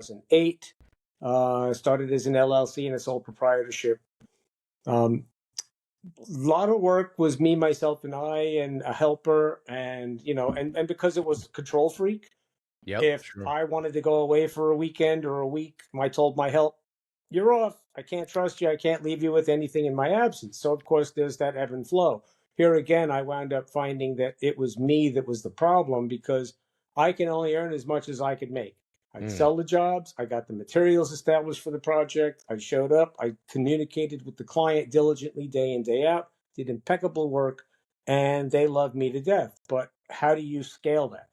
2008. Started as an LLC and a sole proprietorship. A lot of work was me, myself, and I, and a helper, and and because it was control freak, Yep, if sure. I wanted to go away for a weekend or a week, I told my help, "You're off. I can't trust you. I can't leave you with anything in my absence." So of course, there's that ebb and flow. Here again, I wound up finding that it was me that was the problem because I can only earn as much as I could make. I'd Mm, sell the jobs. I got the materials established for the project. I showed up. I communicated with the client diligently day in, day out, did impeccable work, and they loved me to death. But how do you scale that?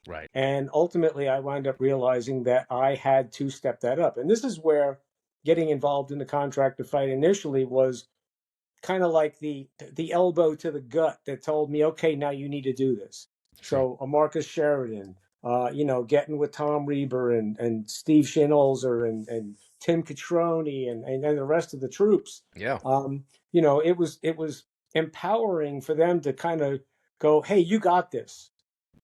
right. And ultimately, I wound up realizing that I had to step that up. And this is where getting involved in the contractor fight initially was kind of like the elbow to the gut that told me, okay, now you need to do this. Sure. So a Marcus Sheridan, getting with Tom Reber and Steve Schinholzer and Tim Catroni and the rest of the troops. Yeah. It was empowering for them to kind of go, hey, you got this.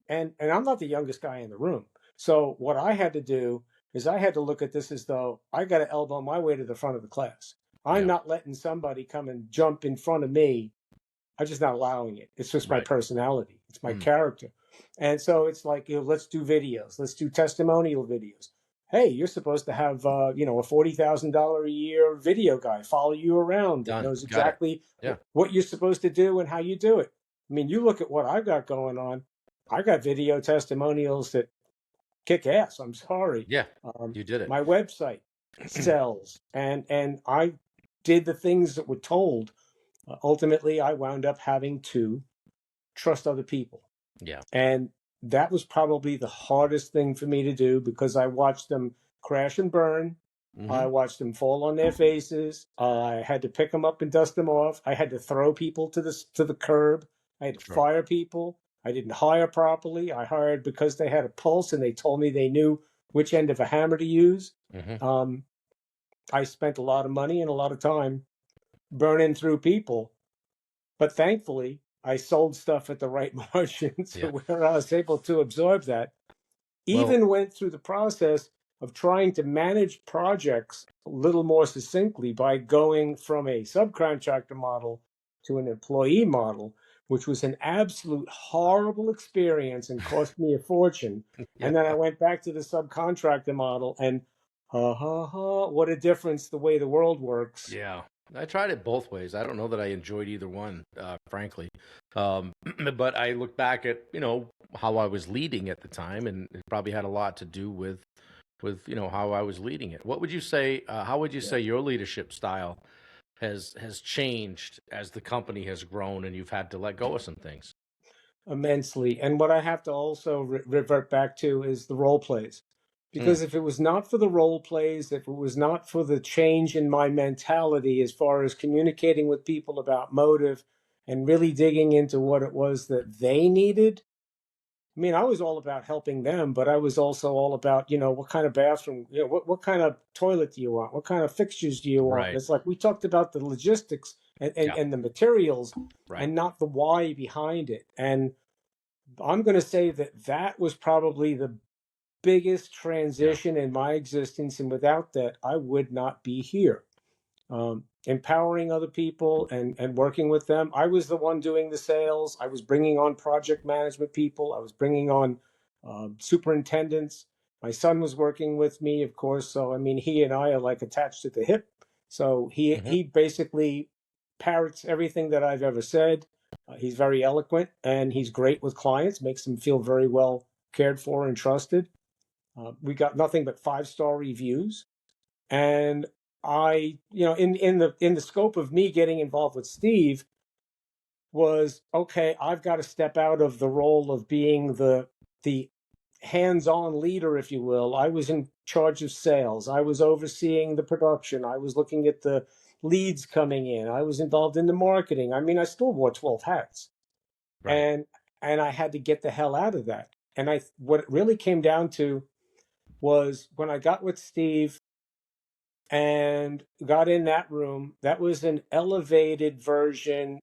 And I'm not the youngest guy in the room. So what I had to do is I had to look at this as though I got to elbow my way to the front of the class. I'm Yeah. not letting somebody come and jump in front of me. I'm just not allowing it. It's just my Right. personality. It's my Mm, character. And so it's like, let's do videos. Let's do testimonial videos. Hey, you're supposed to have, a $40,000 a year video guy follow you around that done. knows Got it. exactly Yeah. what you're supposed to do and how you do it. I mean, you look at what I've got going on. I got video testimonials that kick ass. I'm sorry. Yeah. Um, You did it. my website sells, and I did the things that were told. Ultimately, I wound up having to trust other people, Yeah. and that was probably the hardest thing for me to do because I watched them crash and burn. I Hmm. watched them fall on their faces. I had to pick them up and dust them off. I had to throw people to the curb. I had to Sure. fire people. I didn't hire properly. I hired because they had a pulse and they told me they knew which end of a hammer to use. Hmm. Um, I spent a lot of money and a lot of time burning through people, but thankfully I sold stuff at the right margin to Yeah. where I was able to absorb that. Well, Even went through the process of trying to manage projects a little more succinctly by going from a subcontractor model to an employee model, which was an absolute horrible experience and cost me a fortune. yeah. And then I went back to the subcontractor model and ha ha ha, what a difference the way the world works. Yeah. I tried it both ways. I don't know that I enjoyed either one, frankly. Um, but I look back at, how I was leading at the time, and it probably had a lot to do with how I was leading it. What would you say? How would you Yeah. say your leadership style has changed as the company has grown and you've had to let go of some things? Immensely. And what I have to also revert back to is the role plays. Mm, Because if it was not for the role plays, if it was not for the change in my mentality as far as communicating with people about motive and really digging into what it was that they needed, I mean, I was all about helping them, but I was also all about, what kind of bathroom, what kind of toilet do you want? What kind of fixtures do you want? And right. it's like we talked about the logistics and, and, Yeah. and the materials Right. and not the why behind it. And I'm going to say that that was probably the biggest Yeah. transition in my existence. And without that, I would not be here. Empowering other people and working with them. I was the one doing the sales. I was bringing on project management people. I was bringing on superintendents. My son was working with me, of course. So, I mean, he and I are like attached at the hip. So Hmm. he basically parrots everything that I've ever said. He's very eloquent and he's great with clients, makes them feel very well cared for and trusted. We got nothing but 5-star reviews. And I, in the scope of me getting involved with Steve was okay, I've got to step out of the role of being the hands-on leader, if you will. I was in charge of sales. I was overseeing the production. I was looking at the leads coming in. I was involved in the marketing. I mean, I still wore 12 hats. Right. And I had to get the hell out of that. And what it really came down to was when I got with Steve and got in that room, that was an elevated version